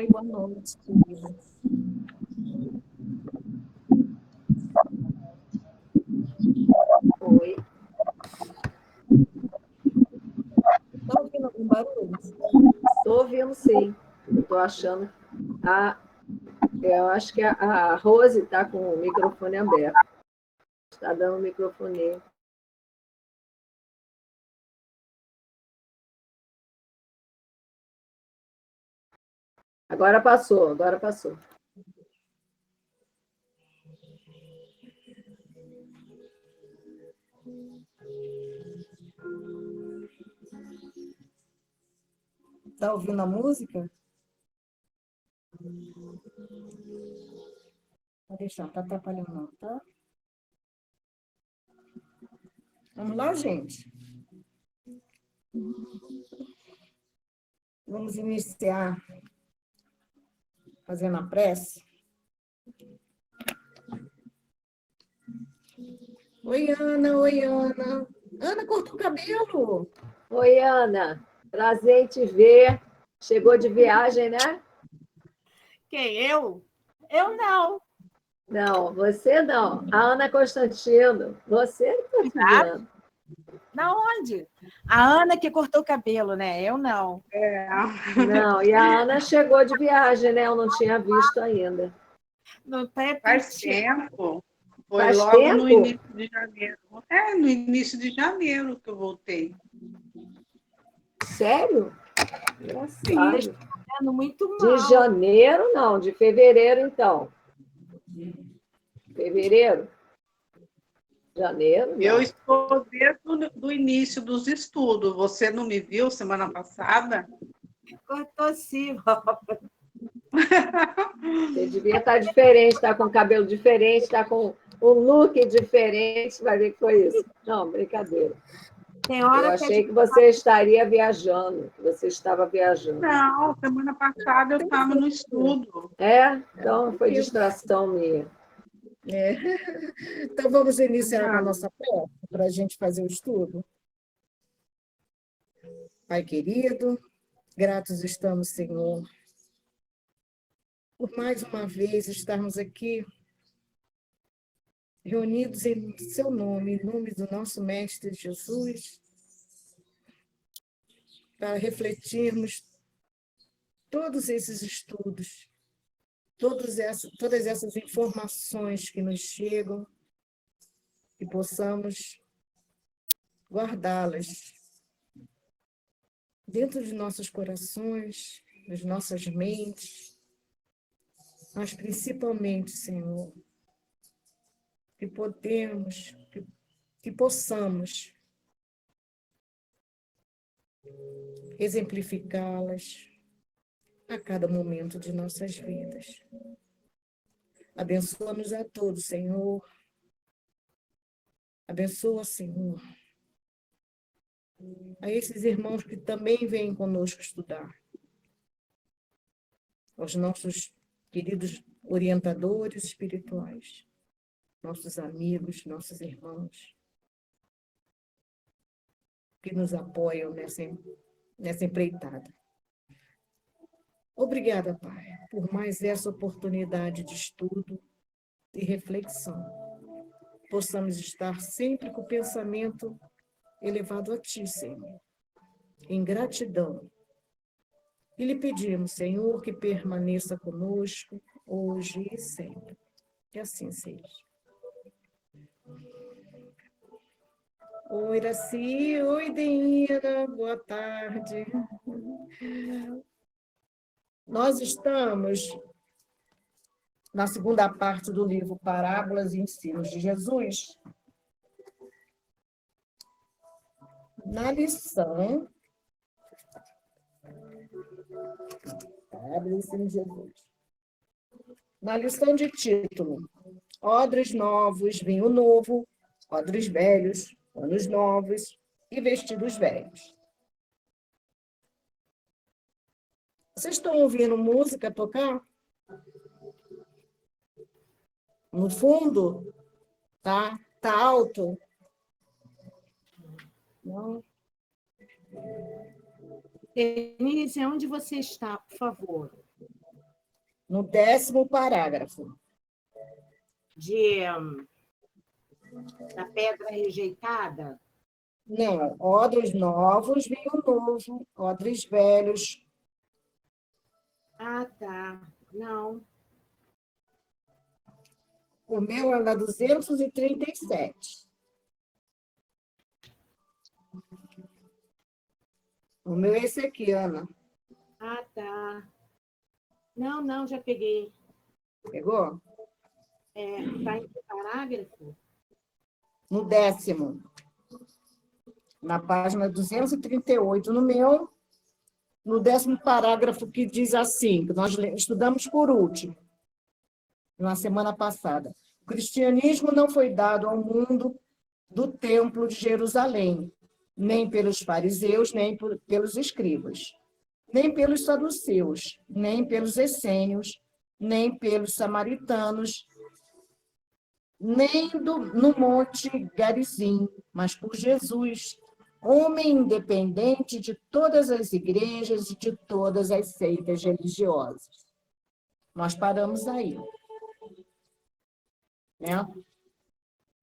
Oi, boa noite, querida. Oi. Está ouvindo algum barulho? Estou ouvindo, sim. Eu estou achando. Eu acho que a Rose está com o microfone aberto. Está dando o microfone. Agora passou, agora passou. Está ouvindo a música? Vou deixar, não está atrapalhando não, tá? Vamos lá, gente. Vamos iniciar fazendo a prece. Oi, Ana, oi, Ana. Ana cortou o cabelo. Oi, Ana. Prazer em te ver. Chegou de viagem, né? Quem? Eu? Eu não. Não, você não. A Ana Constantino. Você não está te vendo. Na onde? A Ana que cortou o cabelo, né? Eu não. Não, e a Ana chegou de viagem, né? Eu não tinha visto ainda. Não tem Faz tempo. Foi Faz logo tempo? no início de janeiro. É, no início de janeiro que eu voltei. Sério? Engraçado. Muito mal. De janeiro, não. De fevereiro, então. Fevereiro? Janeiro, não. Eu estou desde o início dos estudos. Você não me viu semana passada? Cortou sim. Você devia estar diferente, estar com cabelo diferente, estar com um look diferente. Vai ver que foi isso. Não, brincadeira. Tem hora Eu achei que você estaria viajando, que você estava viajando. Não, semana passada eu estava no estudo. É? Então foi distração minha. É. Então, vamos iniciar com a nossa prece para a gente fazer o estudo. Pai querido, gratos estamos, Senhor, por mais uma vez estarmos aqui reunidos em seu nome, em nome do nosso Mestre Jesus, para refletirmos todos esses estudos, todas essas informações que nos chegam, que possamos guardá-las dentro de nossos corações, das nossas mentes, mas principalmente, Senhor, que possamos exemplificá-las a cada momento de nossas vidas. Abençoa-nos a todos, Senhor. Abençoa, Senhor, a esses irmãos que também vêm conosco estudar, aos nossos queridos orientadores espirituais, nossos amigos, nossos irmãos, que nos apoiam nessa empreitada. Obrigada, Pai, por mais essa oportunidade de estudo e reflexão. Possamos estar sempre com o pensamento elevado a Ti, Senhor, em gratidão. E lhe pedimos, Senhor, que permaneça conosco, hoje e sempre. Que assim seja. Oi, Iraci. Oi, Deina. Boa tarde. Nós estamos na segunda parte do livro Parábolas e Ensinos de Jesus, na lição Parábolas e Ensinos de Jesus. Na lição de título, Odres novos, vinho novo, odres velhos, panos novos e vestidos velhos. Vocês estão ouvindo música tocar? No fundo? Tá alto? Não? Denise, onde você está, por favor? no 10º parágrafo. Da pedra rejeitada? Não, odres novos, vinho novo, odres velhos. Ah, tá. Não. O meu é na 237. O meu é esse aqui, Ana. Ah, tá. Não, já peguei. Pegou? Está em que parágrafo? No 10º. Na página 238, no meu, no 10º parágrafo, que diz assim, que nós estudamos por último, na semana passada. O cristianismo não foi dado ao mundo do templo de Jerusalém, nem pelos fariseus, nem pelos escribas, nem pelos saduceus, nem pelos essênios, nem pelos samaritanos, nem no Monte Garizim, mas por Jesus, homem independente de todas as igrejas e de todas as seitas religiosas. Nós paramos aí. Né?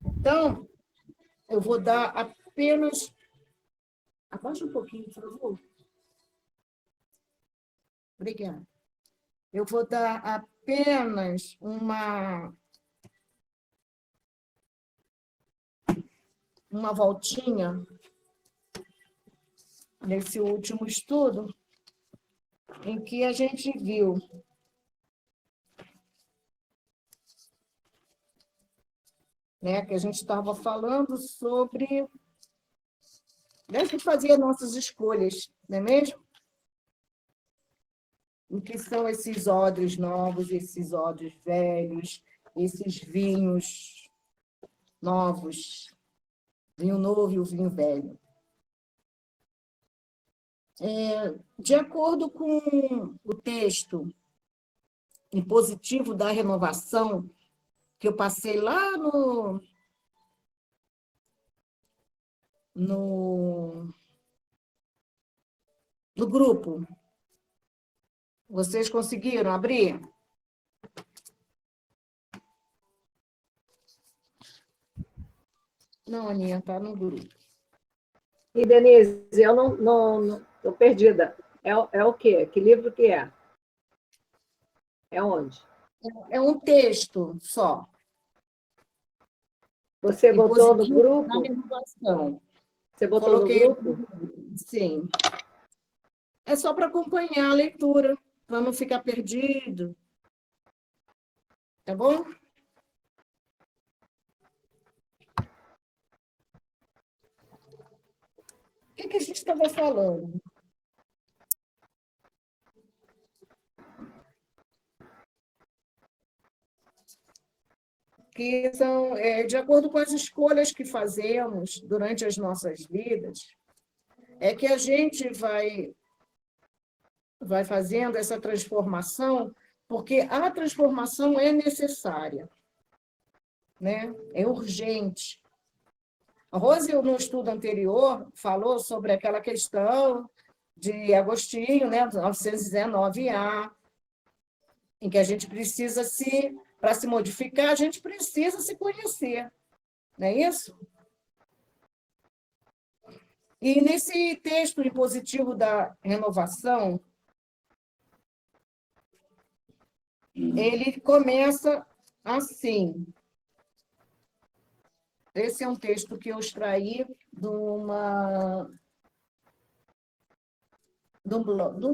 Então, eu vou dar apenas... Abaixa um pouquinho, por favor. Obrigada. Eu vou dar apenas uma voltinha nesse último estudo, em que a gente viu que a gente estava falando sobre que fazer nossas escolhas, não é mesmo? O que são esses odres novos, esses odres velhos, esses vinhos novos, vinho novo e o vinho velho. De acordo com o texto impositivo da renovação, que eu passei lá no grupo, vocês conseguiram abrir? Não, Aninha, está no grupo. E, Denise, eu não estou perdida. É o quê? Que livro que é? É onde? É um texto só. Você botou no grupo? Na renovação. Você botou Coloquei no grupo? Sim. É só para acompanhar a leitura, para não ficar perdido. Tá bom? O que a gente estava falando? Que são, de acordo com as escolhas que fazemos durante as nossas vidas, é que a gente vai fazendo essa transformação, porque a transformação é necessária, né? É urgente. A Rose, no estudo anterior, falou sobre aquela questão de Agostinho, né, 919A, em que a gente precisa para se modificar, a gente precisa se conhecer, não é isso? E nesse texto impositivo da renovação, ele começa assim. Esse é um texto que eu extraí de um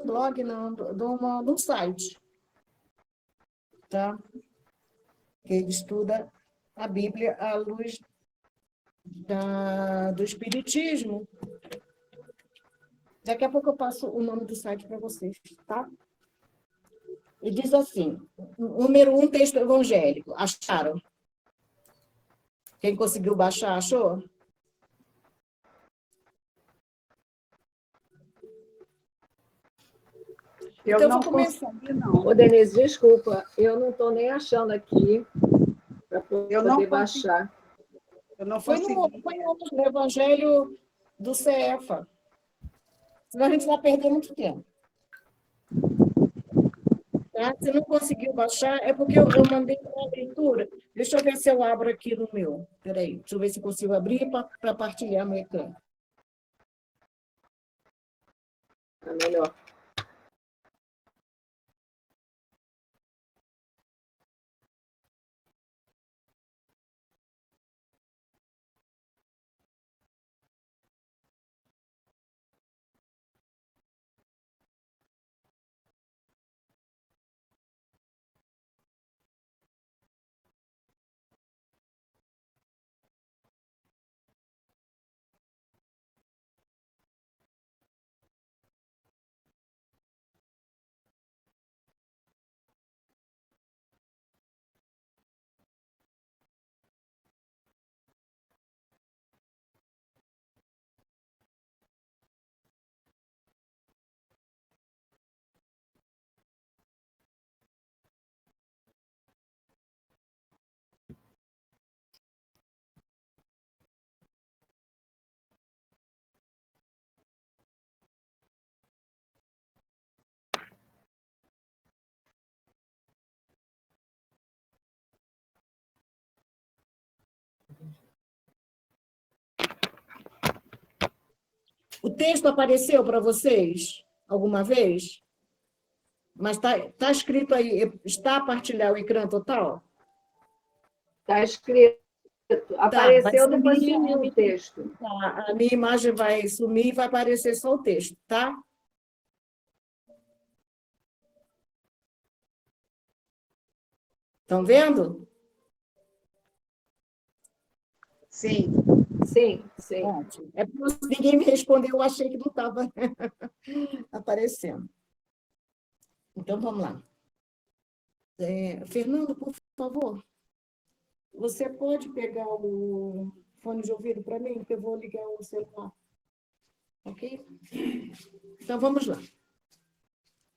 blog, não, de um site, tá? Que ele estuda a Bíblia à luz do Espiritismo. Daqui a pouco eu passo o nome do site para vocês, tá? E diz assim, número 1, texto evangélico. Acharam? Quem conseguiu baixar, achou? Eu não vou começar. consegui, não. Ô, Denise, desculpa, eu não estou nem achando aqui para poder baixar. Eu não Foi consegui. no Evangelho do CEFA. Senão a gente vai perder muito tempo. Tá? Se não conseguiu baixar, é porque eu mandei para a leitura. Deixa eu ver se eu abro aqui no meu. Espera aí, deixa eu ver se eu consigo abrir para partilhar meu ecrã. É melhor. O texto apareceu para vocês alguma vez? Mas tá escrito aí, está a partilhar o ecrã total? Está escrito. Tá, vai Apareceu, depois sumir, sumiu o texto. a minha imagem vai sumir e vai aparecer só o texto, tá? Estão vendo? Sim. Sim, sim. Ótimo. É porque ninguém me respondeu, eu achei que não estava aparecendo. Então, vamos lá. Fernando, por favor, você pode pegar o fone de ouvido para mim, porque eu vou ligar o celular. Ok? Então, vamos lá.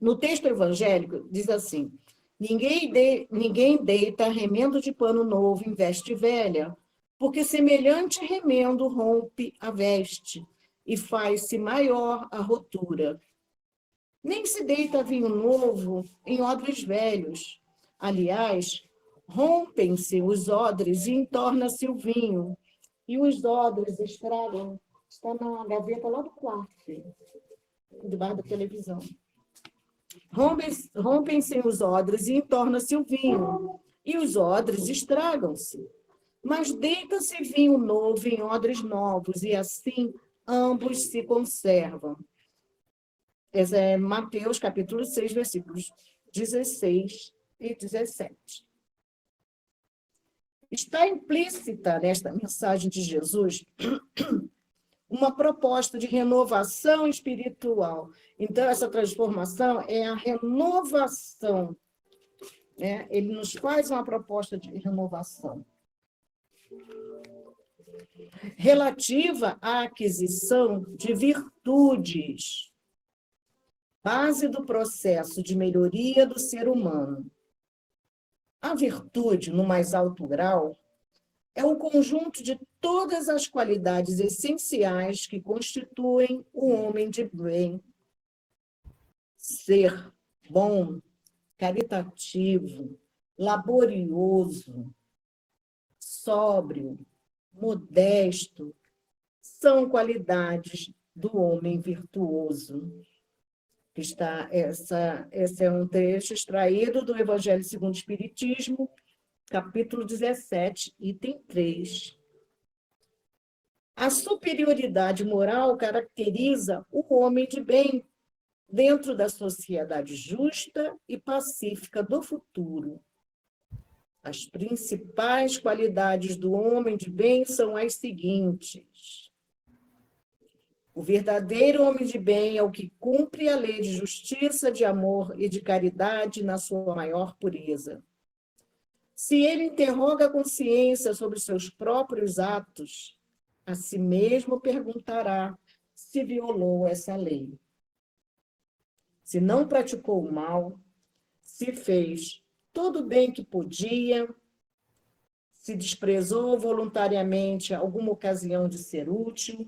No texto evangélico, diz assim: ninguém deita remendo de pano novo em veste velha, porque semelhante remendo rompe a veste e faz-se maior a rotura. Nem se deita vinho novo em odres velhos. Aliás, rompem-se os odres e entorna-se o vinho, e os odres estragam. Está na gaveta lá do quarto, filho, debaixo da televisão. Rompem-se os odres e entorna-se o vinho, e os odres estragam-se. Mas deita-se vinho novo em odres novos, e assim ambos se conservam. Esse é Mateus, capítulo 6, versículos 16 e 17. Está implícita nesta mensagem de Jesus uma proposta de renovação espiritual. Então, essa transformação é a renovação, né? Ele nos faz uma proposta de renovação relativa à aquisição de virtudes, base do processo de melhoria do ser humano. A virtude, no mais alto grau, é o conjunto de todas as qualidades essenciais que constituem o homem de bem. Ser bom, caritativo, laborioso, sóbrio, modesto, são qualidades do homem virtuoso. Esse é um trecho extraído do Evangelho segundo o Espiritismo, capítulo 17, item 3. A superioridade moral caracteriza o homem de bem dentro da sociedade justa e pacífica do futuro. As principais qualidades do homem de bem são as seguintes: o verdadeiro homem de bem é o que cumpre a lei de justiça, de amor e de caridade na sua maior pureza. Se ele interroga a consciência sobre os seus próprios atos, a si mesmo perguntará se violou essa lei. Se não praticou o mal, se fez todo o bem que podia, se desprezou voluntariamente alguma ocasião de ser útil,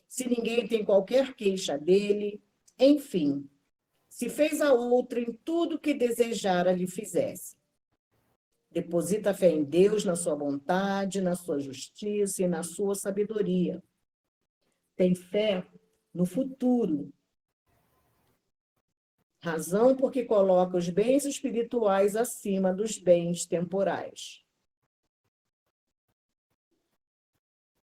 se se ninguém tem qualquer queixa dele, enfim, se fez a outra em tudo que desejara lhe fizesse. Deposita fé em Deus, na sua vontade, na sua justiça e na sua sabedoria. Tem fé no futuro. Razão porque coloca os bens espirituais acima dos bens temporais.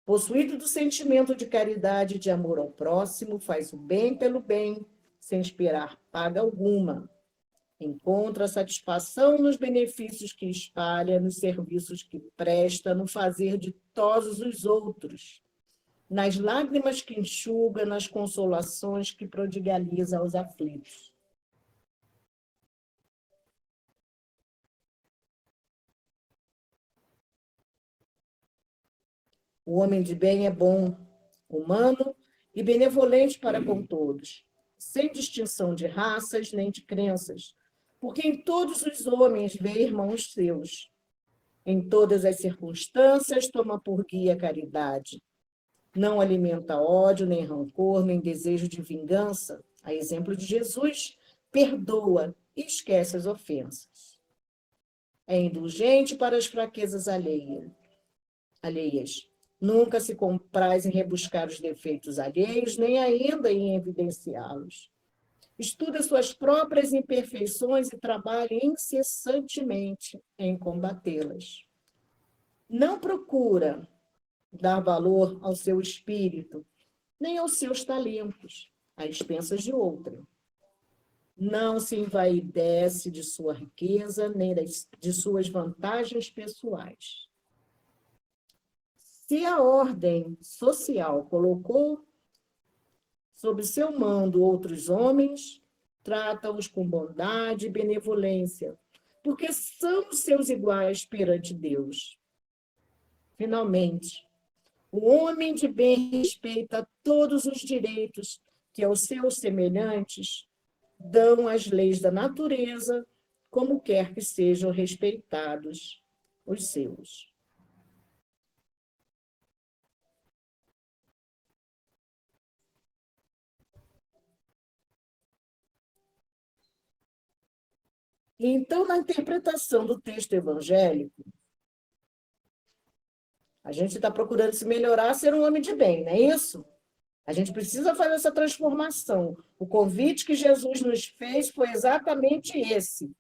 Possuído do sentimento de caridade e de amor ao próximo, faz o bem pelo bem, sem esperar paga alguma. Encontra satisfação nos benefícios que espalha, nos serviços que presta, no fazer de todos os outros, nas lágrimas que enxuga, nas consolações que prodigaliza aos aflitos. O homem de bem é bom, humano e benevolente para com todos, sem distinção de raças nem de crenças, porque em todos os homens vê irmãos seus. Em todas as circunstâncias toma por guia a caridade. Não alimenta ódio, nem rancor, nem desejo de vingança. A exemplo de Jesus, perdoa e esquece as ofensas. É indulgente para as fraquezas alheias. Nunca se compraz em rebuscar os defeitos alheios, nem ainda em evidenciá-los. Estuda suas próprias imperfeições e trabalha incessantemente em combatê-las. Não procura dar valor ao seu espírito, nem aos seus talentos, às expensas de outrem. Não se envaidece de sua riqueza, nem de suas vantagens pessoais. Se a ordem social colocou sob seu mando outros homens, trata-os com bondade e benevolência, porque são seus iguais perante Deus. Finalmente, o homem de bem respeita todos os direitos que aos seus semelhantes dão as leis da natureza, como quer que sejam respeitados os seus. Então, na interpretação do texto evangélico, a gente está procurando se melhorar, ser um homem de bem, não é isso? A gente precisa fazer essa transformação. O convite que Jesus nos fez foi exatamente esse.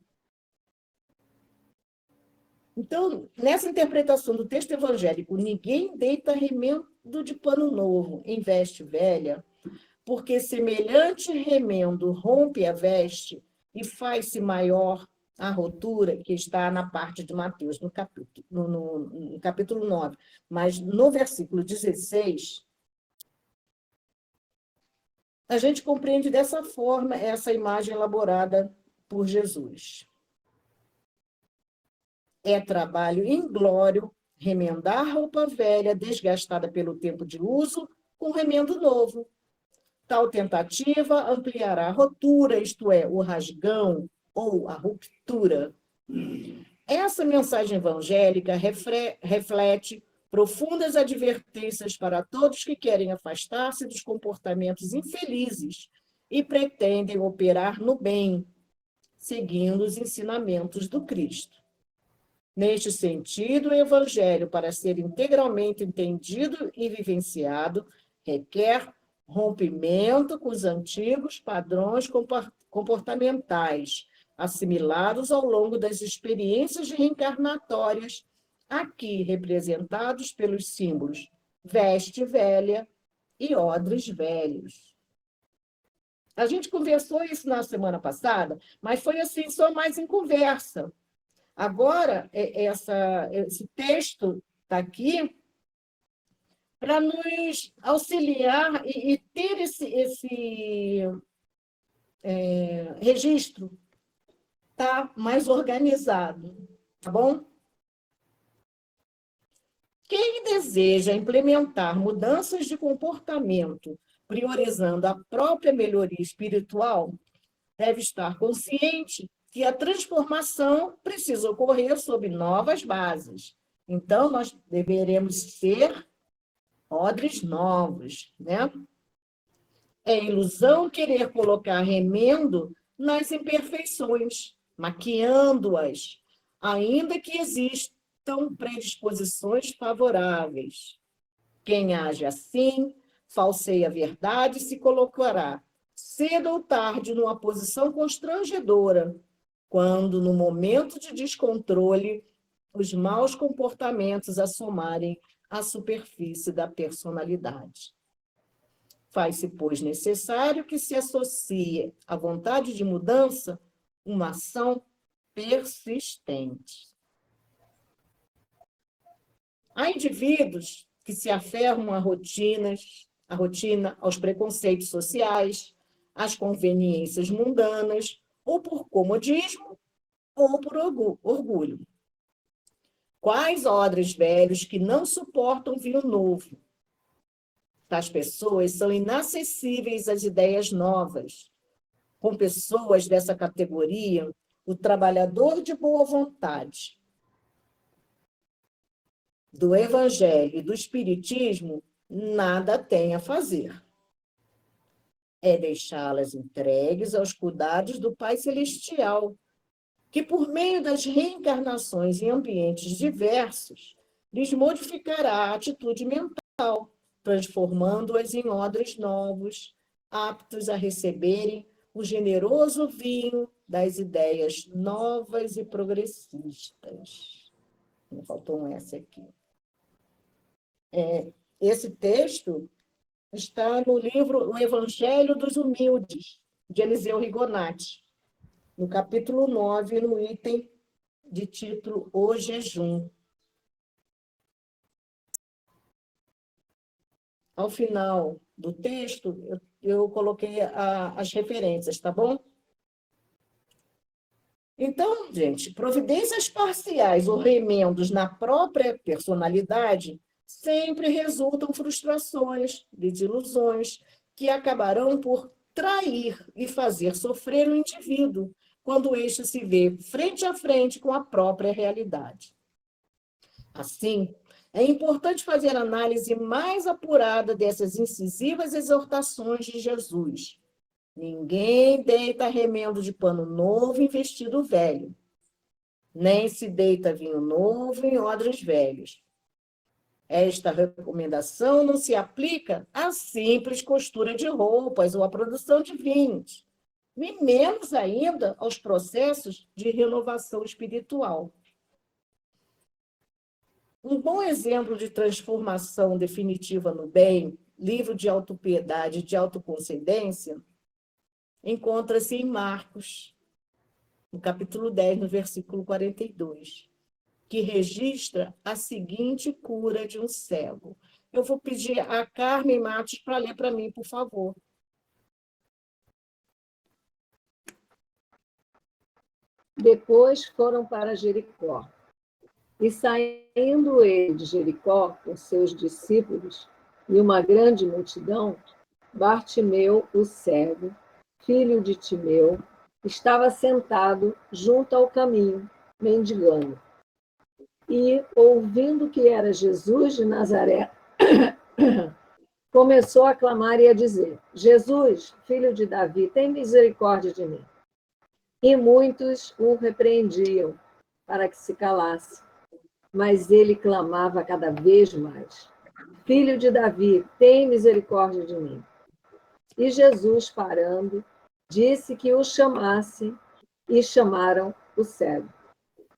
Então, nessa interpretação do texto evangélico, ninguém deita remendo de pano novo em veste velha, porque semelhante remendo rompe a veste e faz-se maior a rotura, que está na parte de Mateus, no capítulo 9. Mas no versículo 16, a gente compreende dessa forma essa imagem elaborada por Jesus. É trabalho inglório remendar roupa velha, desgastada pelo tempo de uso, com remendo novo. Tal tentativa ampliará a rotura, isto é, o rasgão ou a ruptura. Essa mensagem evangélica reflete profundas advertências para todos que querem afastar-se dos comportamentos infelizes e pretendem operar no bem, seguindo os ensinamentos do Cristo. Neste sentido, o Evangelho, para ser integralmente entendido e vivenciado, requer rompimento com os antigos padrões comportamentais, assimilados ao longo das experiências reencarnatórias, aqui representados pelos símbolos veste velha e odres velhos. A gente conversou isso na semana passada, mas foi assim, só mais em conversa. Agora, esse texto está aqui para nos auxiliar e ter esse registro, tá mais organizado, tá bom? Quem deseja implementar mudanças de comportamento, priorizando a própria melhoria espiritual, deve estar consciente que a transformação precisa ocorrer sob novas bases. Então, nós deveremos ser odres novos, né? É ilusão querer colocar remendo nas imperfeições, maquiando-as, ainda que existam predisposições favoráveis. Quem age assim, falseia a verdade e se colocará, cedo ou tarde, numa posição constrangedora, quando, no momento de descontrole, os maus comportamentos assomarem à superfície da personalidade. Faz-se, pois, necessário que se associe à vontade de mudança uma ação persistente. Há indivíduos que se aferram a rotina, aos preconceitos sociais, às conveniências mundanas, ou por comodismo, ou por orgulho. Quais odres velhos que não suportam vinho novo? Tais pessoas são inacessíveis às ideias novas. Com pessoas dessa categoria, o trabalhador de boa vontade do Evangelho e do Espiritismo nada tem a fazer. É deixá-las entregues aos cuidados do Pai Celestial, que, por meio das reencarnações em ambientes diversos, lhes modificará a atitude mental, transformando-as em odres novos, aptos a receberem o generoso vinho das ideias novas e progressistas. Me faltou um S aqui. Esse texto está no livro O Evangelho dos Humildes, de Eliseu Rigonati, no capítulo 9, no item de título O Jejum. Ao final do texto, eu coloquei as referências, tá bom? Então, gente, providências parciais ou remendos na própria personalidade sempre resultam frustrações, desilusões, que acabarão por trair e fazer sofrer o indivíduo, quando este se vê frente a frente com a própria realidade. Assim, é importante fazer análise mais apurada dessas incisivas exortações de Jesus. Ninguém deita remendo de pano novo em vestido velho, nem se deita vinho novo em odres velhos. Esta recomendação não se aplica à simples costura de roupas ou à produção de vinhos, e menos ainda aos processos de renovação espiritual. Um bom exemplo de transformação definitiva no bem, livro de autopiedade e de autoconsciência, encontra-se em Marcos, no capítulo 10, no versículo 42, que registra a seguinte cura de um cego. Eu vou pedir a Carmen Matos para ler para mim, por favor. Depois foram para Jericó. E saindo ele de Jericó com seus discípulos e uma grande multidão, Bartimeu, o cego, filho de Timeu, estava sentado junto ao caminho, mendigando. E, ouvindo que era Jesus de Nazaré, começou a clamar e a dizer: Jesus, filho de Davi, tem misericórdia de mim. E muitos o repreendiam para que se calasse. Mas ele clamava cada vez mais: Filho de Davi, tem misericórdia de mim. E Jesus, parando, disse que o chamassem, e chamaram o cego,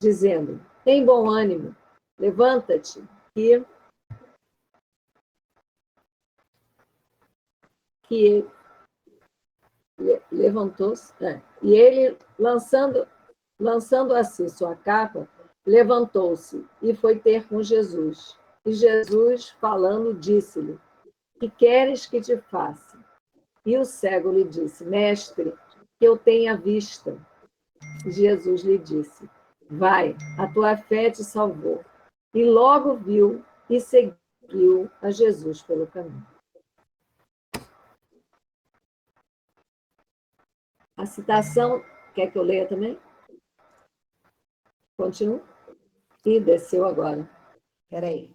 dizendo: Tem bom ânimo, levanta-te, que levantou-se, e ele, lançando assim sua capa, levantou-se e foi ter com Jesus. E Jesus, falando, disse-lhe: Que queres que te faça? E o cego lhe disse: Mestre, que eu tenha vista. Jesus lhe disse: Vai, a tua fé te salvou. E logo viu e seguiu a Jesus pelo caminho. A citação, quer que eu leia também? Continua. E desceu agora. Espera aí.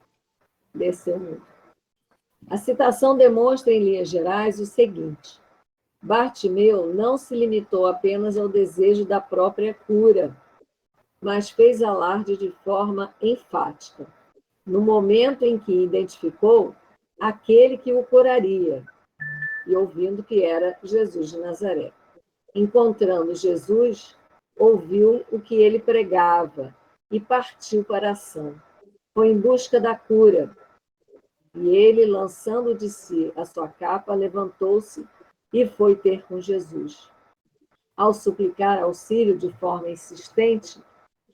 Desceu muito. A citação demonstra, em linhas gerais, o seguinte: Bartimeu não se limitou apenas ao desejo da própria cura, mas fez alarde de forma enfática, no momento em que identificou aquele que o curaria, e ouvindo que era Jesus de Nazaré. Encontrando Jesus, ouviu o que ele pregava e partiu para a ação. Foi em busca da cura. E ele, lançando de si a sua capa, levantou-se e foi ter com Jesus. Ao suplicar auxílio de forma insistente,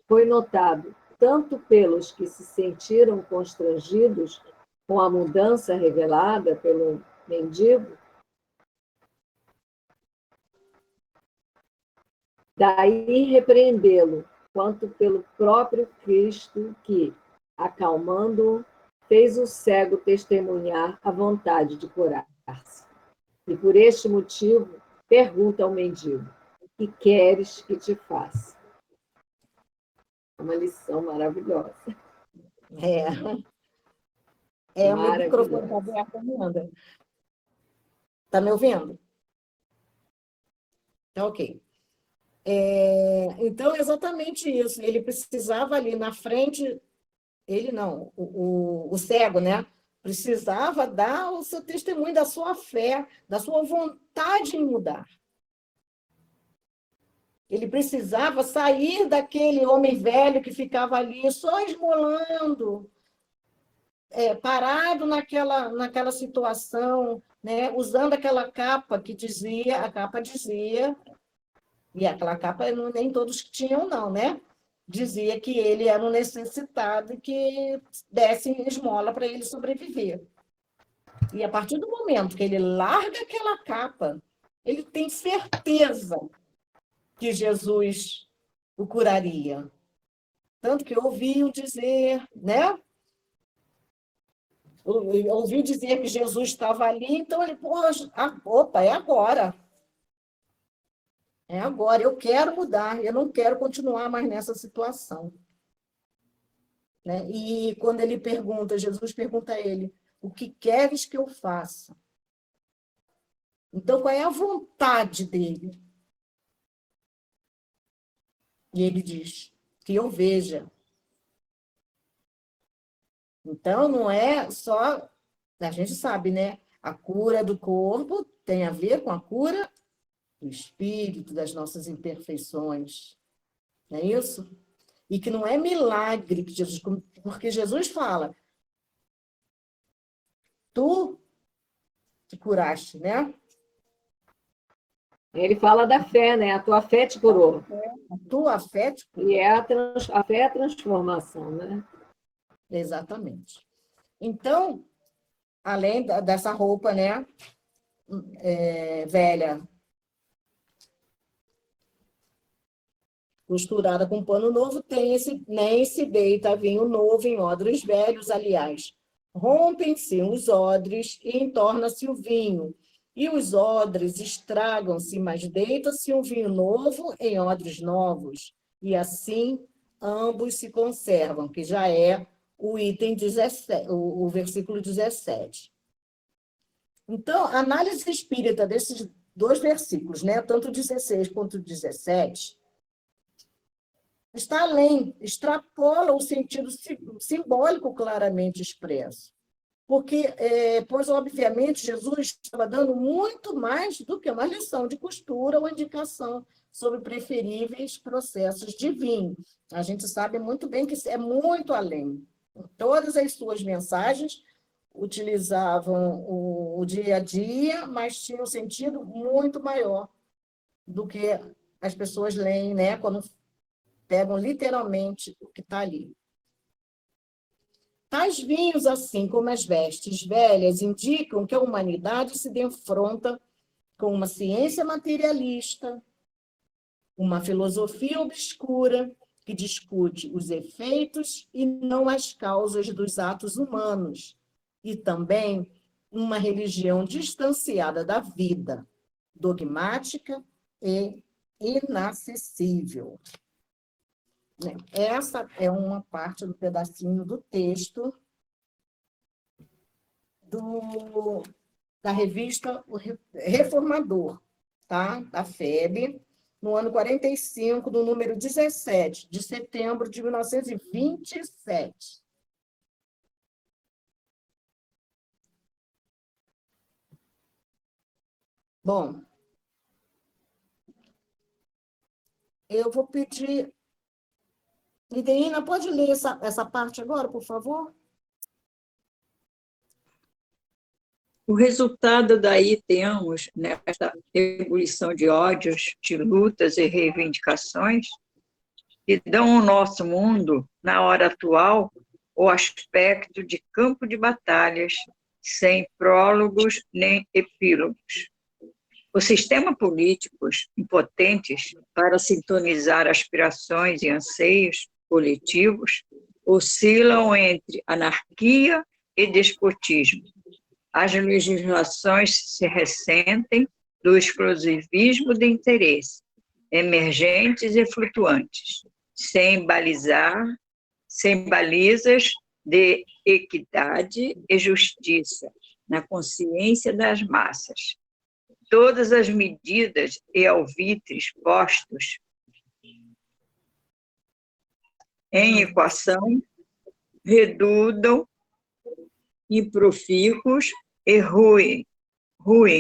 foi notado, tanto pelos que se sentiram constrangidos com a mudança revelada pelo mendigo, daí repreendê-lo, quanto pelo próprio Cristo que, acalmando-o, fez o cego testemunhar a vontade de curar-se. E por este motivo, pergunta ao mendigo: que queres que te faça? Uma lição maravilhosa. O meu microfone está aberto, Amanda. Está me ouvindo? Tá ok. Então, exatamente isso. Ele precisava ali na frente, ele não, o cego, né? Precisava dar o seu testemunho da sua fé, da sua vontade em mudar. Ele precisava sair daquele homem velho que ficava ali só esmolando, parado naquela situação, né? Usando aquela capa que dizia, a capa dizia, e aquela capa nem todos tinham, não, né? Dizia que ele era um necessitado e que desse esmola para ele sobreviver. E a partir do momento que ele larga aquela capa, ele tem certeza que Jesus o curaria. Tanto que ouviu dizer, né? Ouviu dizer que Jesus estava ali, então ele, poxa, opa, é agora. É agora, eu quero mudar, eu não quero continuar mais nessa situação. Né? E quando ele pergunta, Jesus pergunta a ele, o que queres que eu faça? Então, qual é a vontade dele? E ele diz, que eu veja. Então, não é só, a gente sabe, né? A cura do corpo tem a ver com a cura do espírito, das nossas imperfeições. Não é isso? E que não é milagre que Jesus, porque Jesus fala, tu te curaste, né? Ele fala da fé, né? A tua fé te curou. A tua fé te curou. E a fé é a transformação, né? Exatamente. Então, além dessa roupa, né, velha, costurada com pano novo, nem se deita vinho novo em odres velhos, aliás. Rompem-se os odres e entorna-se o vinho. E os odres estragam-se, mas deita-se um vinho novo em odres novos. E assim ambos se conservam, que já é o item 17, o versículo 17. Então, a análise espírita desses dois versículos, né, tanto 16 quanto 17, está além, extrapola o sentido simbólico claramente expresso. Porque, pois, obviamente, Jesus estava dando muito mais do que uma lição de costura ou indicação sobre preferíveis processos de vinho. A gente sabe muito bem que isso é muito além. Todas as suas mensagens utilizavam o dia a dia, mas tinham um sentido muito maior do que as pessoas leem, né, quando pegam literalmente o que está ali. Tais vinhos, assim como as vestes velhas, indicam que a humanidade se defronta com uma ciência materialista, uma filosofia obscura que discute os efeitos e não as causas dos atos humanos, e também uma religião distanciada da vida, dogmática e inacessível. Essa é uma parte do pedacinho do texto da revista O Reformador, tá? Da FEB, no ano 45, no número 17 de setembro de 1927. Bom, eu vou pedir... Lideína, pode ler essa parte agora, por favor? O resultado daí temos, nesta ebulição de ódios, de lutas e reivindicações, que dão ao nosso mundo, na hora atual, o aspecto de campo de batalhas, sem prólogos nem epílogos. Os sistemas políticos impotentes para sintonizar aspirações e anseios coletivos oscilam entre anarquia e despotismo. As legislações se ressentem do exclusivismo de interesse, emergentes e flutuantes, sem balizas de equidade e justiça na consciência das massas. Todas as medidas e alvitres postos em equação redundam improfícuos e ruem,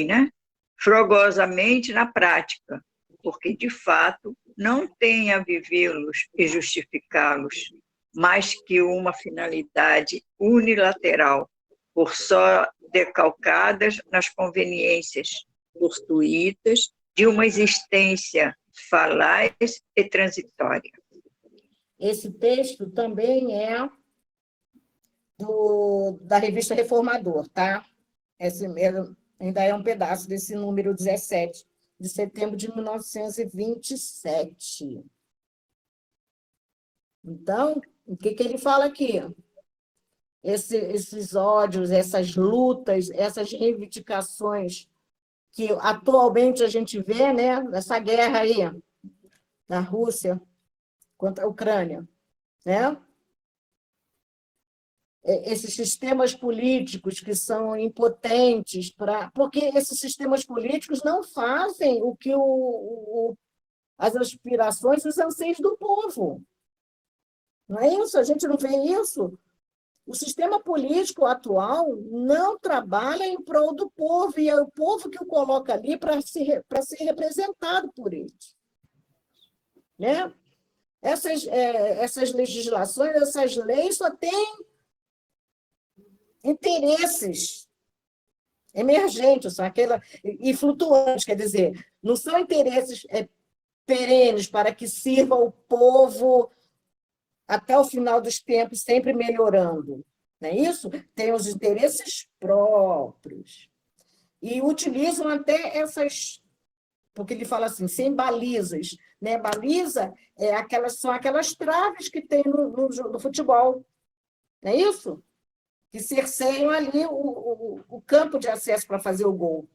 né? Fragorosamente na prática, porque, de fato, não tem a vivê-los e justificá-los, mais que uma finalidade unilateral, por só decalcadas nas conveniências fortuitas de uma existência falaz e transitória. Esse texto também é da revista Reformador, tá? Esse ainda é um pedaço desse número 17, de setembro de 1927. Então, o que ele fala aqui? Esses ódios, essas lutas, essas reivindicações que atualmente a gente vê, né? Essa guerra aí na Rússia contra a Ucrânia, né? Esses sistemas políticos que são impotentes, porque esses sistemas políticos não fazem o que as aspirações e os anseios do povo. Não é isso? A gente não vê isso. O sistema político atual não trabalha em prol do povo, e é o povo que o coloca ali para ser representado por eles. Né? Essas legislações, essas leis só têm interesses emergentes, são e flutuantes, quer dizer, não são interesses perenes para que sirva o povo até o final dos tempos, sempre melhorando. Não é isso? Tem os interesses próprios. E utilizam até essas... Porque ele fala assim, sem balizas. Né? Baliza são aquelas traves que tem no futebol. Não é isso? Que cerceiam ali o campo de acesso para fazer o gol.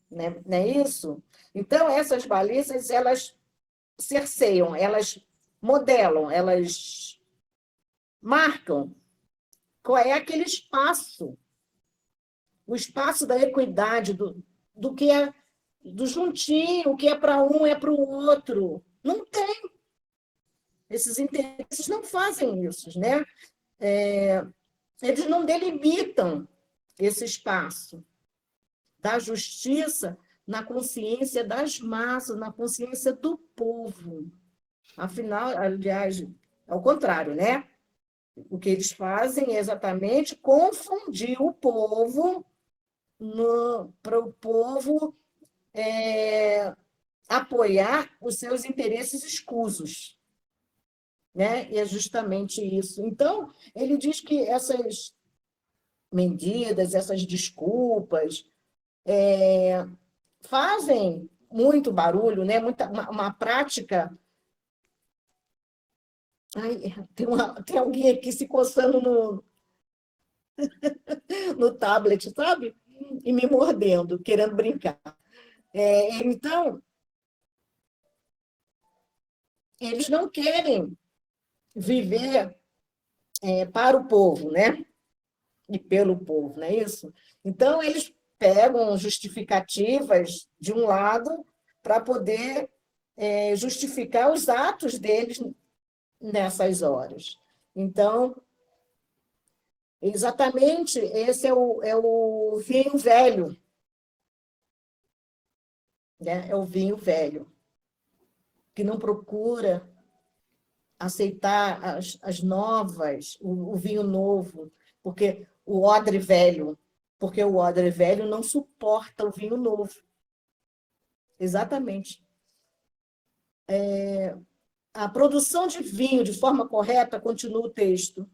Não é isso? Então, essas balizas, elas cerceiam, elas modelam, elas marcam qual é aquele espaço, o espaço da equidade, do que é do juntinho, o que é para um é para o outro. Não tem. Esses interesses não fazem isso, né? Eles não delimitam esse espaço da justiça na consciência das massas, na consciência do povo. Afinal, aliás, ao contrário, né? O que eles fazem é exatamente confundir o povo para o povo apoiar os seus interesses escusos. Né? E é justamente isso. Então, ele diz que essas medidas, essas desculpas, fazem muito barulho, né? Uma prática... Ai, tem alguém aqui se coçando no tablet, sabe? E me mordendo, querendo brincar. Então, eles não querem viver para o povo, né? E pelo povo, não é isso? Então, eles pegam justificativas de um lado para poder justificar os atos deles nessas horas. Então, exatamente, esse é o vinho velho. Né? É o vinho velho, que não procura aceitar as novas, o vinho novo, porque o odre velho não suporta o vinho novo. Exatamente. A produção de vinho de forma correta, continua o texto,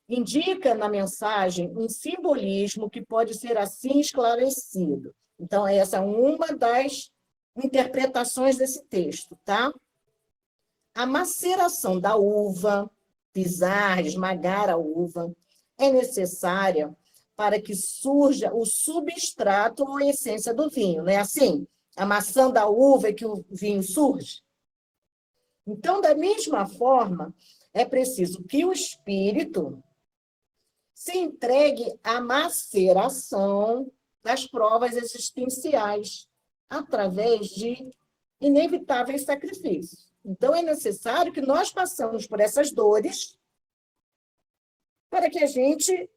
indica na mensagem um simbolismo que pode ser assim esclarecido. Então, essa é uma das interpretações desse texto, tá? A maceração da uva, pisar, esmagar a uva, é necessária para que surja o substrato ou a essência do vinho, não é assim? A maçã da uva é que o vinho surge. Então, da mesma forma, é preciso que o espírito se entregue à maceração das provas existenciais, através de inevitáveis sacrifícios. Então, é necessário que nós passemos por essas dores para que a gente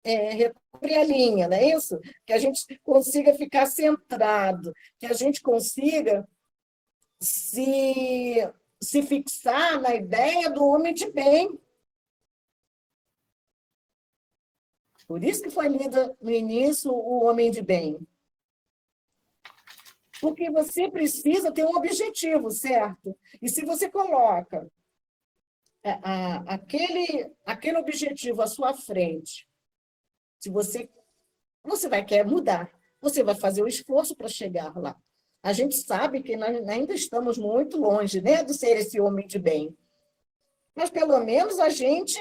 recupere a linha, não é isso? Que a gente consiga ficar centrado, que a gente consiga se fixar na ideia do homem de bem. Por isso que foi lido no início o homem de bem. Porque você precisa ter um objetivo, certo? E se você coloca aquele objetivo à sua frente, se você vai querer mudar, você vai fazer o esforço para chegar lá. A gente sabe que nós ainda estamos muito longe, né, de ser esse homem de bem. Mas, pelo menos, a gente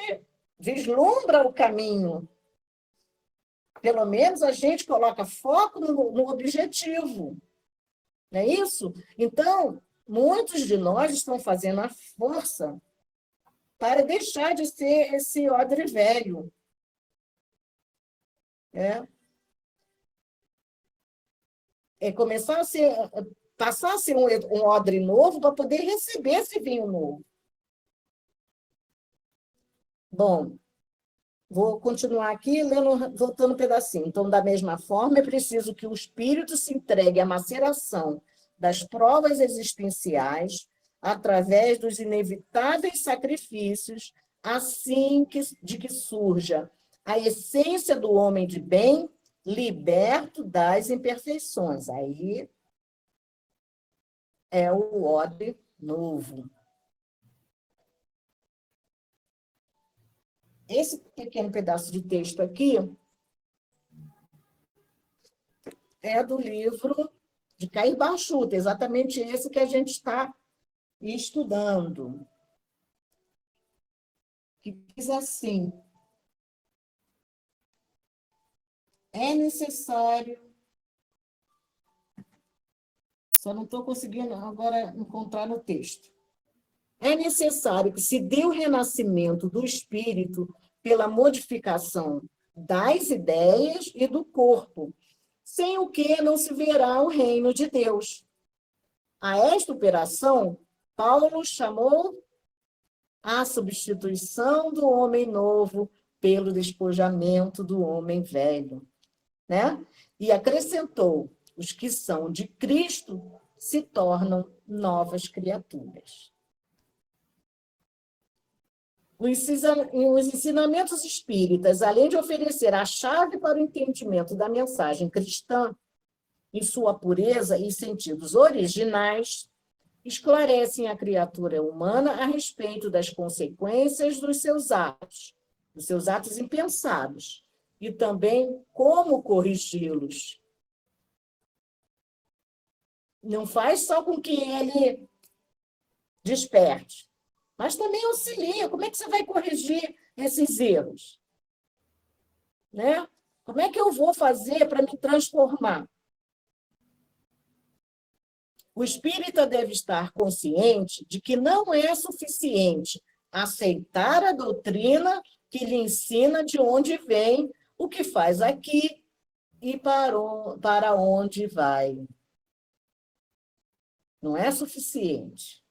vislumbra o caminho. Pelo menos, a gente coloca foco no objetivo. Não é isso? Então, muitos de nós estão fazendo a força para deixar de ser esse odre velho. Começar a ser, passar a ser um odre novo para poder receber esse vinho novo. Bom, vou continuar aqui, voltando um pedacinho. Então, da mesma forma, é preciso que o espírito se entregue à maceração das provas existenciais através dos inevitáveis sacrifícios, assim de que surja a essência do homem de bem, liberto das imperfeições. Aí é o odre novo. Esse pequeno pedaço de texto aqui é do livro de Cair Barchuta, exatamente esse que a gente está estudando. Que diz assim: é necessário... Só não estou conseguindo agora encontrar no texto. É necessário que se dê o renascimento do espírito pela modificação das ideias e do corpo, sem o que não se verá o reino de Deus. A esta operação, Paulo chamou a substituição do homem novo pelo despojamento do homem velho, né? E acrescentou: os que são de Cristo se tornam novas criaturas. Os ensinamentos espíritas, além de oferecer a chave para o entendimento da mensagem cristã, em sua pureza e sentidos originais, esclarecem a criatura humana a respeito das consequências dos seus atos impensados, e também como corrigi-los. Não faz só com que ele desperte, mas também auxilia. Como é que você vai corrigir esses erros? Né? Como é que eu vou fazer para me transformar? O espírita deve estar consciente de que não é suficiente aceitar a doutrina que lhe ensina de onde vem, o que faz aqui e para onde vai. Não é suficiente.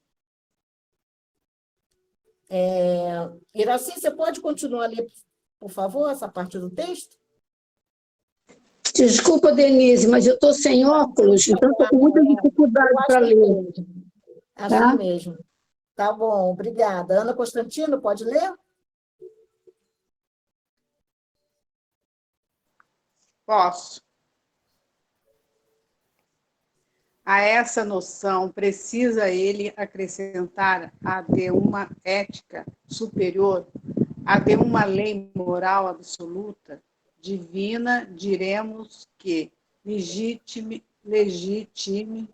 Iraci, você pode continuar a ler, por favor, essa parte do texto? Desculpa, Denise, mas eu estou sem óculos, então estou com muita dificuldade Eu acho para que ler. mesmo. Assim Tá? mesmo. Tá bom, obrigada. Ana Constantino, pode ler? Posso. A essa noção precisa ele acrescentar a de uma ética superior, a de uma lei moral absoluta, divina, diremos que legitime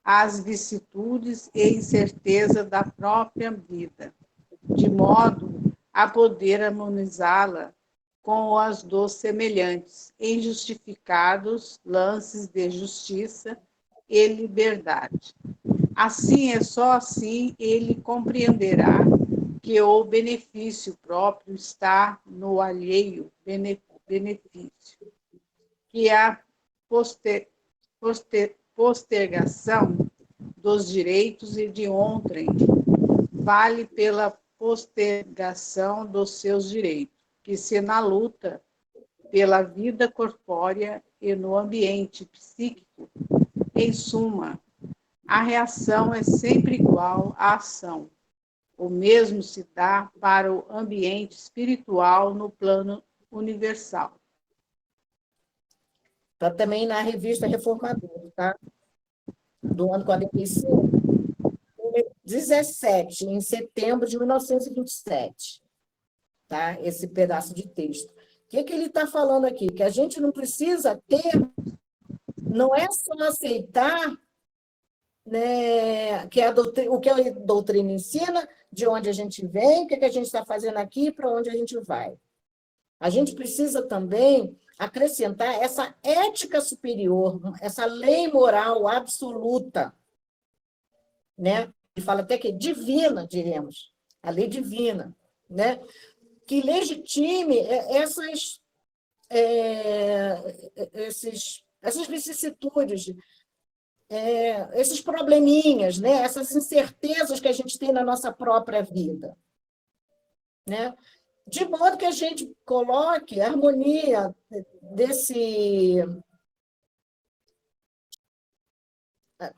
as vicissitudes e incerteza da própria vida, de modo a poder harmonizá-la com as dos semelhantes, em justificados lances de justiça e liberdade. Assim, é só assim ele compreenderá que o benefício próprio está no alheio benefício, que a postergação dos direitos e de outrem vale pela postergação dos seus direitos, que se na luta pela vida corpórea e no ambiente psíquico, em suma, a reação é sempre igual à ação. O mesmo se dá para o ambiente espiritual no plano universal. Está também na revista Reformador, tá? Do ano 45, 17, em setembro de 1927. Tá? Esse pedaço de texto. O que ele está falando aqui? Que a gente não precisa ter, não é só aceitar, né, o que a doutrina ensina, de onde a gente vem, o que a gente está fazendo aqui, para onde a gente vai. A gente precisa também acrescentar essa ética superior, essa lei moral absoluta, né? Ele fala até que divina, diremos, a lei divina, né? Que legitime essas vicissitudes, esses probleminhas, né? Essas incertezas que a gente tem na nossa própria vida, né? De modo que a gente coloque a harmonia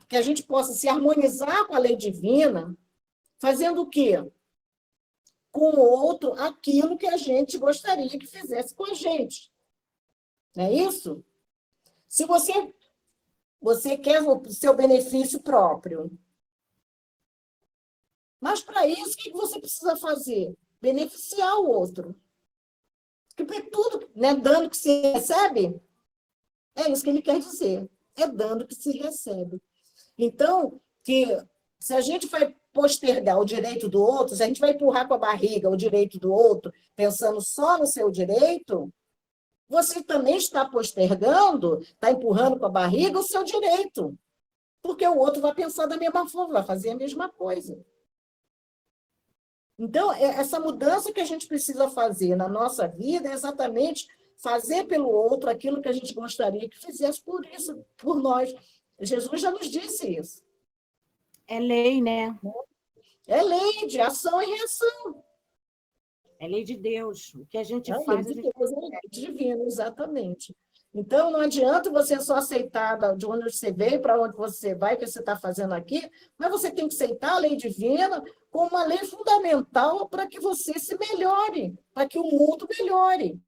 que a gente possa se harmonizar com a lei divina, fazendo o quê? Com o outro aquilo que a gente gostaria que fizesse com a gente. Não é isso? Se você quer o seu benefício próprio, mas para isso, o que você precisa fazer? Beneficiar o outro. Porque tudo, né, dando que se recebe, é isso que ele quer dizer. É dando que se recebe. Então, se a gente vai postergar o direito do outro, se a gente vai empurrar com a barriga o direito do outro, pensando só no seu direito, você também está postergando, está empurrando com a barriga o seu direito. Porque o outro vai pensar da mesma forma, vai fazer a mesma coisa. Então, essa mudança que a gente precisa fazer na nossa vida é exatamente fazer pelo outro aquilo que a gente gostaria que fizesse por nós. Jesus já nos disse isso. É lei, né? É lei de ação e reação. É lei de Deus. O que a gente É faz, lei a de gente... Deus, é lei divina, exatamente. Então, não adianta você só aceitar de onde você veio, para onde você vai, o que você está fazendo aqui, mas você tem que aceitar a lei divina como uma lei fundamental para que você se melhore, para que o mundo melhore,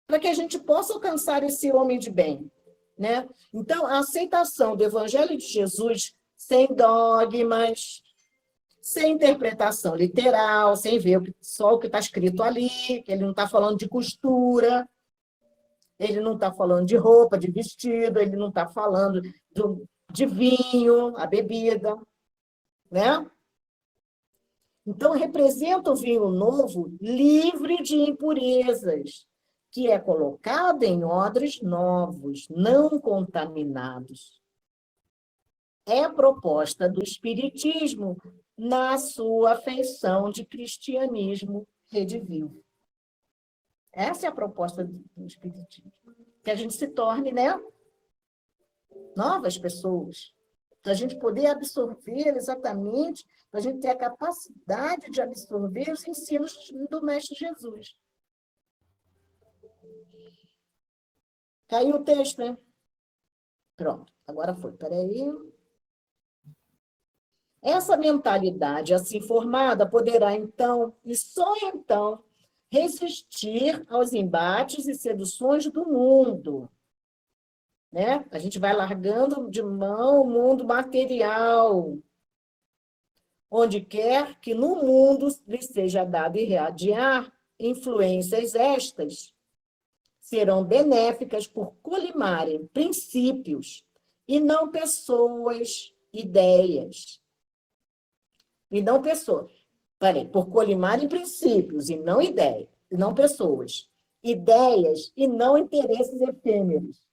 para que a gente possa alcançar esse homem de bem, né? Então, a aceitação do Evangelho de Jesus sem dogmas, sem interpretação literal, sem ver só o que está escrito ali, que ele não está falando de costura, ele não está falando de roupa, de vestido, ele não está falando de vinho, a bebida, né? Então, representa o vinho novo livre de impurezas, que é colocado em odres novos, não contaminados. É a proposta do Espiritismo na sua feição de cristianismo redivivo. Essa é a proposta do Espiritismo. Que a gente se torne, né, novas pessoas. Para a gente poder absorver exatamente, para a gente ter a capacidade de absorver os ensinos do Mestre Jesus. Caiu o texto, né? Pronto, agora foi. Peraí. Essa mentalidade assim formada poderá, então, e só então, resistir aos embates e seduções do mundo. Né? A gente vai largando de mão o mundo material, onde quer que no mundo lhe seja dado irradiar influências estas, serão benéficas por colimarem princípios e não pessoas, ideias. E não pessoas. Por colimarem princípios e não ideias, e não pessoas. Ideias e não interesses efêmeros.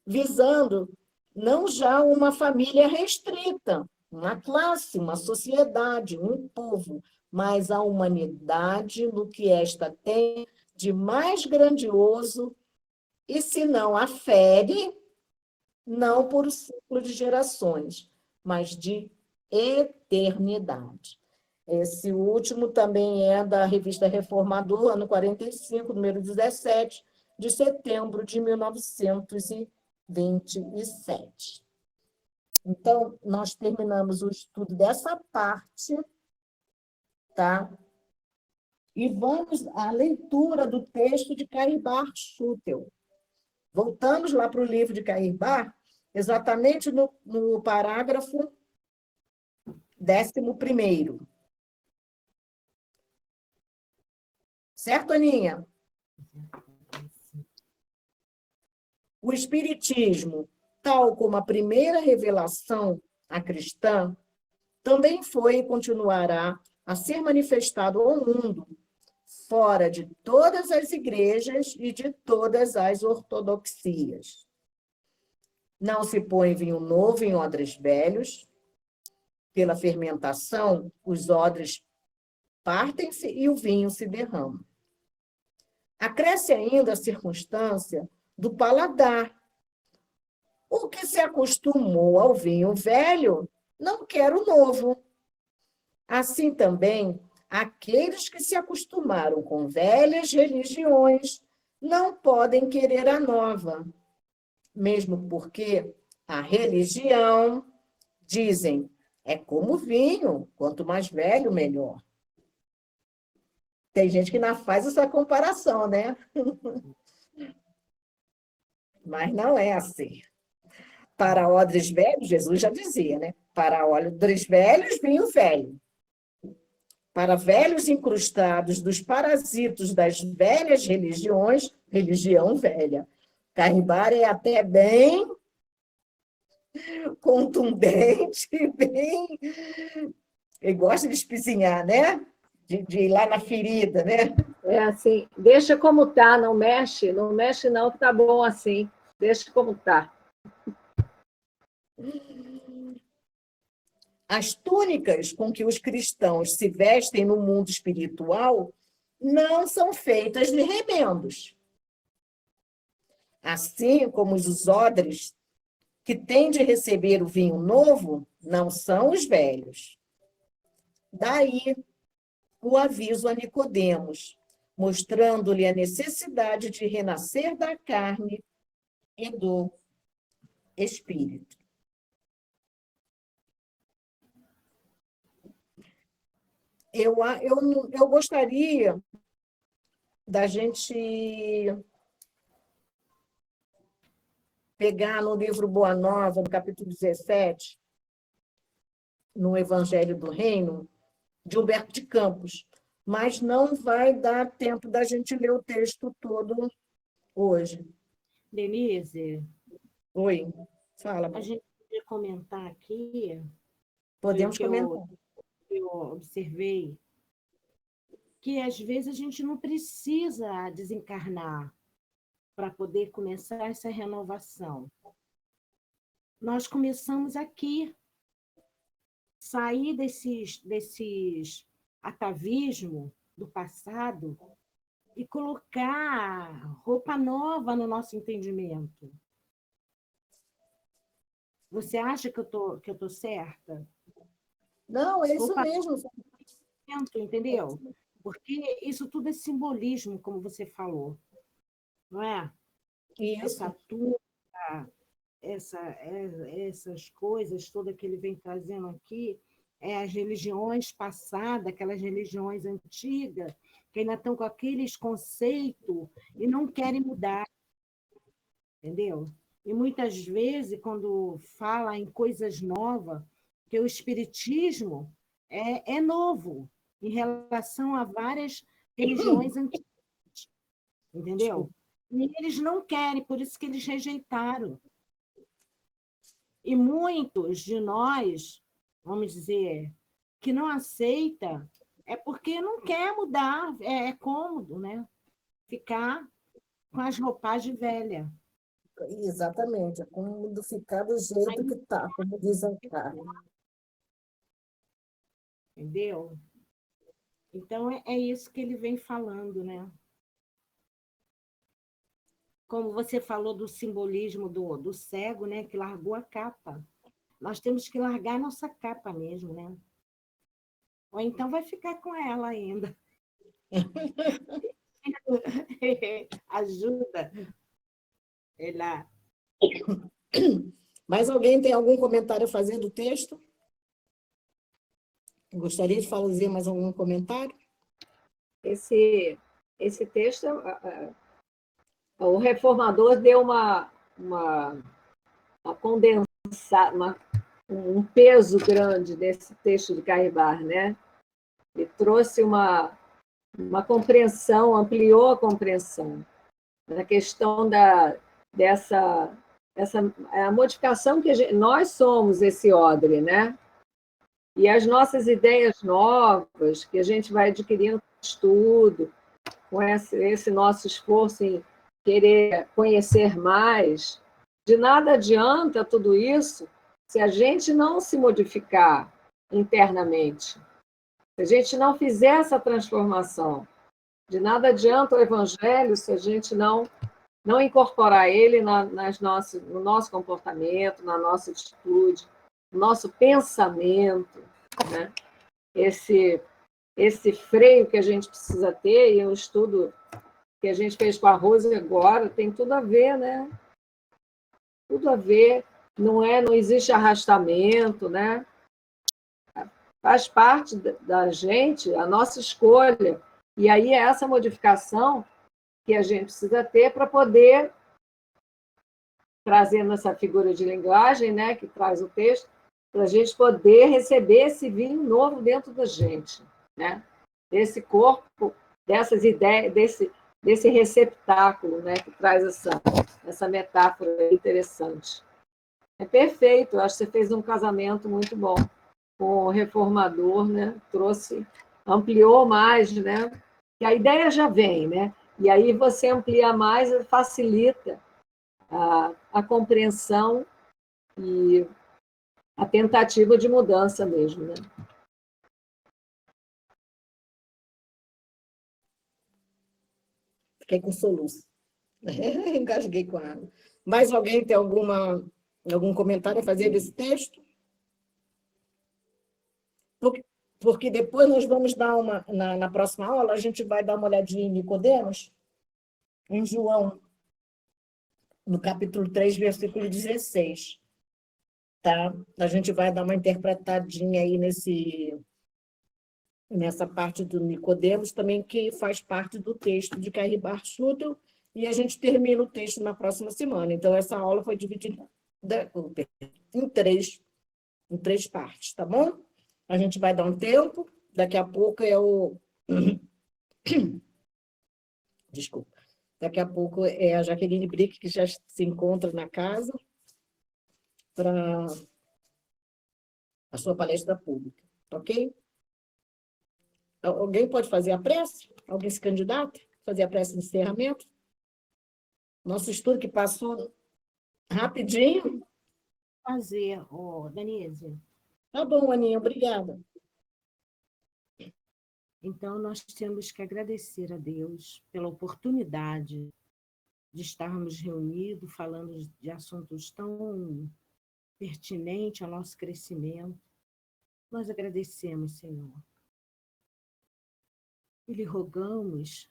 Visando não já uma família restrita, uma classe, uma sociedade, um povo, mas a humanidade no que esta tem de mais grandioso, e se não afere, não por ciclo de gerações, mas de eternidade. Esse último também é da Revista Reformador, ano 45, número 17, de setembro de 1927. Então, nós terminamos o estudo dessa parte, tá? E vamos à leitura do texto de Cairbar Schutel. Voltamos lá para o livro de Cairbar, exatamente no parágrafo 11º. Certo, Aninha? O Espiritismo, tal como a primeira revelação à cristã, também foi e continuará a ser manifestado ao mundo, fora de todas as igrejas e de todas as ortodoxias. Não se põe vinho novo em odres velhos. Pela fermentação, os odres partem-se e o vinho se derrama. Acresce ainda a circunstância do paladar. O que se acostumou ao vinho velho, não quer o novo. Assim também, aqueles que se acostumaram com velhas religiões não podem querer a nova, mesmo porque a religião, dizem, é como vinho, quanto mais velho, melhor. Tem gente que não faz essa comparação, né? Mas não é assim. Para odres velhos, Jesus já dizia, né? Para odres velhos, vinho velho. Para velhos incrustados dos parasitos das velhas religiões, religião velha. Cairbar é até bem contundente, bem... Ele gosta de espizinhar, né? De ir lá na ferida, né? É assim, deixa como tá, não mexe não, que tá bom assim. Deixa como tá. As túnicas com que os cristãos se vestem no mundo espiritual não são feitas de remendos. Assim como os odres que têm de receber o vinho novo não são os velhos. Daí o aviso a Nicodemos, mostrando-lhe a necessidade de renascer da carne e do espírito. Eu gostaria da gente pegar no livro Boa Nova, no capítulo 17, no Evangelho do Reino, de Humberto de Campos, mas não vai dar tempo da gente ler o texto todo hoje. Denise, Oi, fala. a gente podia comentar aqui, Podemos que comentar. eu observei, que às vezes a gente não precisa desencarnar para poder começar essa renovação. Nós começamos aqui, sair desses atavismo do passado e colocar roupa nova no nosso entendimento. Você acha que eu tô certa? Não, é isso Roupa mesmo. nova, entendeu? Porque isso tudo é simbolismo, como você falou, não é? Essa Isso. túnica, essas coisas todas que ele vem trazendo aqui, as religiões passadas, aquelas religiões antigas, que ainda estão com aqueles conceitos e não querem mudar, entendeu? E muitas vezes, quando fala em coisas novas, que o espiritismo é novo em relação a várias religiões antigas, entendeu? Desculpa. E eles não querem, por isso que eles rejeitaram. E muitos de nós, vamos dizer, que não aceita, é porque não quer mudar, é cômodo, né? Ficar com as roupagens velhas, Exatamente. É como ficar do jeito que está, como diz a Carla. entendeu? Então, é isso que ele vem falando, né? Como você falou do simbolismo do cego, né? Que largou a capa. Nós temos que largar a nossa capa mesmo, né? Ou então vai ficar com ela ainda. Ajuda. Ela. Mais alguém tem algum comentário a fazer do texto? Gostaria de fazer mais algum comentário? Esse texto, o reformador deu uma condensada, um peso grande desse texto de Carribar, né? E trouxe uma compreensão, ampliou a compreensão na questão dessa a modificação que nós somos esse odre, né? E as nossas ideias novas que a gente vai adquirindo com estudo, com esse nosso esforço em querer conhecer mais, de nada adianta tudo isso se a gente não se modificar internamente, se a gente não fizer essa transformação. De nada adianta o evangelho se a gente não incorporar ele no nosso comportamento, na nossa atitude, no nosso pensamento, né? Esse freio que a gente precisa ter, e o estudo que a gente fez com a Rose agora, tem tudo a ver, né? Tudo a ver, não existe arrastamento, né? Faz parte da gente, a nossa escolha. E aí é essa modificação que a gente precisa ter para poder, trazendo essa figura de linguagem, né, que traz o texto, para a gente poder receber esse vinho novo dentro da gente, né? Desse corpo, dessas ideias, desse receptáculo, né, que traz essa metáfora interessante. É perfeito, eu acho que você fez um casamento muito bom com o reformador, né? Ampliou mais, né? Que a ideia já vem, né? E aí você amplia mais, facilita a compreensão e a tentativa de mudança mesmo, né? Fiquei com soluço. Engasguei com a água. Mais alguém tem algum comentário a fazer desse texto? Porque depois nós vamos dar na próxima aula, a gente vai dar uma olhadinha em Nicodemos, em João, no capítulo 3, versículo 16. Tá? A gente vai dar uma interpretadinha aí nessa parte do Nicodemos, também que faz parte do texto de Carribar Schutel, e a gente termina o texto na próxima semana. Então, essa aula foi dividida em três partes, tá bom? A gente vai dar um tempo, daqui a pouco Desculpa. Daqui a pouco é a Jaqueline Brick, que já se encontra na casa, para a sua palestra pública, ok? Alguém pode fazer a prece? Alguém se candidata? Fazer a prece de encerramento? Nosso estudo que passou rapidinho. Fazer, Denise. Tá bom, Aninha, obrigada. Então, nós temos que agradecer a Deus pela oportunidade de estarmos reunidos, falando de assuntos tão pertinentes ao nosso crescimento. Nós agradecemos, Senhor. E lhe rogamos,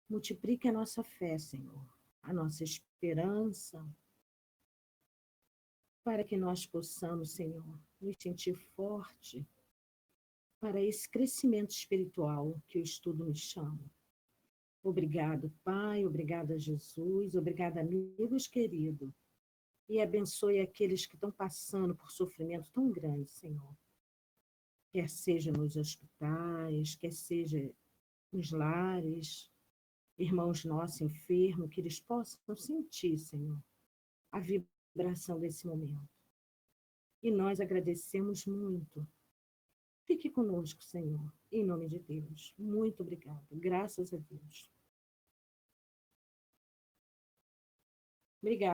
multiplique a nossa fé, Senhor, a nossa esperança, para que nós possamos, Senhor, nos sentir forte para esse crescimento espiritual que o estudo nos chama. Obrigado, Pai, obrigada, Jesus, obrigada, amigos queridos, e abençoe aqueles que estão passando por sofrimento tão grande, Senhor. Quer seja nos hospitais, quer seja nos lares, irmãos nossos enfermos, que eles possam sentir, Senhor, a vibração desse momento. E nós agradecemos muito. Fique conosco, Senhor, em nome de Deus. Muito obrigada. Graças a Deus. Obrigada.